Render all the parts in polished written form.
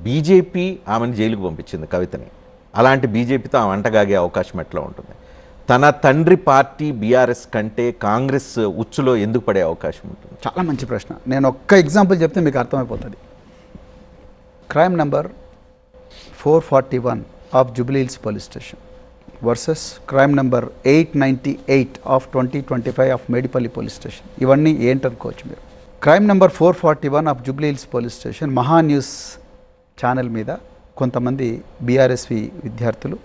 BJP ఆమెను జైలుకు పంపించింది కవితని. అలాంటి బీజేపీతో ఆమె అంటగాగే అవకాశం ఎట్లా ఉంటుంది? తన తండ్రి పార్టీ బీఆర్ఎస్ కంటే కాంగ్రెస్ ఉచ్చులో ఎందుకు పడే అవకాశం ఉంటుంది? చాలా మంచి ప్రశ్న. నేను ఒక్క ఎగ్జాంపుల్ చెప్తే మీకు అర్థమైపోతుంది. Crime number 441 of Jubilee Hills police station versus crime number 898 of 2025 of Medipally police station. ఇవన్నీ ఏంటనుకోవచ్చు మీరు. Crime number 441 of Jubilee Hills police station Maha news channel మీద కొంతమంది బీఆర్ఎస్వి విద్యార్థులు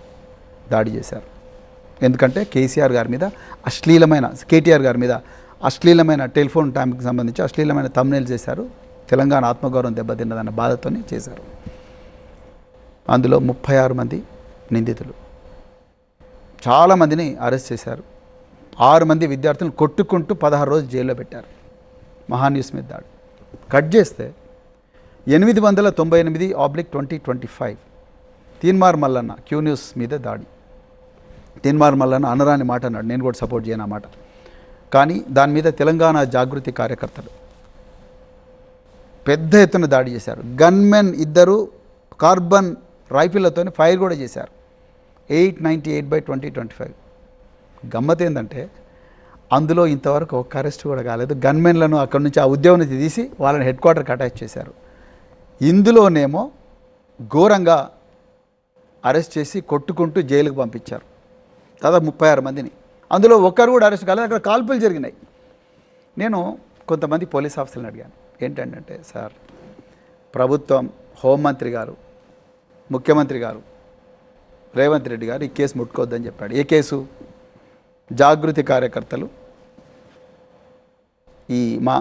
దాడి చేశారు. ఎందుకంటే కేసీఆర్ గారి మీద కేటీఆర్ గారి మీద అశ్లీలమైన టెలిఫోన్ ట్యాంప్కి సంబంధించి అశ్లీలమైన థంబ్నెయిల్ చేశారు. తెలంగాణ ఆత్మగౌరవం దెబ్బతిన్నదన్న బాధతోనే చేశారు. అందులో 36 మంది నిందితులు, చాలామందిని అరెస్ట్ చేశారు. 6 మంది విద్యార్థులను కొట్టుకుంటూ 16 రోజులు జైల్లో పెట్టారు. మహాన్యూస్ మీద దాడి కట్ చేస్తే 898/2025 తీన్మార్ మల్లన్న క్యూ న్యూస్ మీద దాడి. తీన్మార్ మల్లన్న అనరాని మాట అన్నాడు, నేను కూడా సపోర్ట్ చేయను ఆ మాట. కానీ దాని మీద తెలంగాణ జాగృతి కార్యకర్తలు పెద్ద ఎత్తున దాడి చేశారు. గన్మెన్ 2 కార్బన్ రైఫిళ్లతో ఫైర్ కూడా చేశారు. 898/2025. గమ్మత్ ఏంటంటే అందులో ఇంతవరకు ఒక్క అరెస్ట్ కూడా కాలేదు. గన్మెన్లను అక్కడి నుంచి ఆ ఉద్యోగం నుంచి తీసి వాళ్ళని హెడ్ క్వార్టర్కి అటాచ్ చేశారు. ఇందులోనేమో ఘోరంగా అరెస్ట్ చేసి కొట్టుకుంటూ జైలుకు పంపించారు. దాదాపు 36 మందిని. అందులో ఒక్కరు కూడా అరెస్ట్ కాలేదు. అక్కడ కాల్పులు జరిగినాయి. నేను కొంతమంది పోలీస్ ఆఫీసర్ని అడిగాను, ఏంటంటే సార్, ప్రభుత్వం, హోంమంత్రి గారు, ముఖ్యమంత్రి గారు, రేవంత్ రెడ్డి గారు ఈ కేసు ముట్టుకోవద్దని చెప్పాడు. ఏ కేసు? జాగృతి కార్యకర్తలు ఈ మా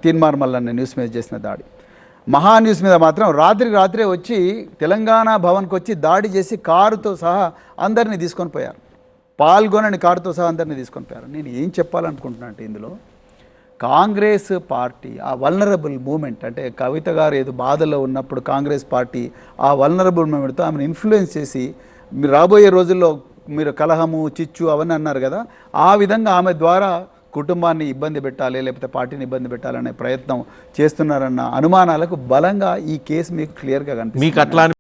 తీన్మార్ మల్లన్న న్యూస్ మీద చేసిన దాడి. మహా న్యూస్ మీద మాత్రం రాత్రే వచ్చి తెలంగాణ భవన్కి వచ్చి దాడి చేసి కారుతో సహా అందరినీ తీసుకొని పోయారు. పాల్గొనని కారుతో సహా అందరినీ తీసుకొని పోయారు. నేను ఏం చెప్పాలనుకుంటున్నా అంటే ఇందులో కాంగ్రెస్ పార్టీ ఆ వల్నరబుల్ మూమెంట్, అంటే కవిత గారు ఏదో బాధలో ఉన్నప్పుడు కాంగ్రెస్ పార్టీ ఆ వల్నరబుల్ మూమెంట్తో ఆమెను ఇన్ఫ్లుయెన్స్ చేసి మీరు రాబోయే రోజుల్లో మీరు కలహము, చిచ్చు అవన్నీ అన్నారు కదా, ఆ విధంగా ఆమె ద్వారా కుటుంబాన్ని ఇబ్బంది పెట్టాలి, లేకపోతే పార్టీని ఇబ్బంది పెట్టాలనే ప్రయత్నం చేస్తున్నారన్న అనుమానాలకు బలంగా ఈ కేసు మీకు క్లియర్గా కనిపిస్తుంది.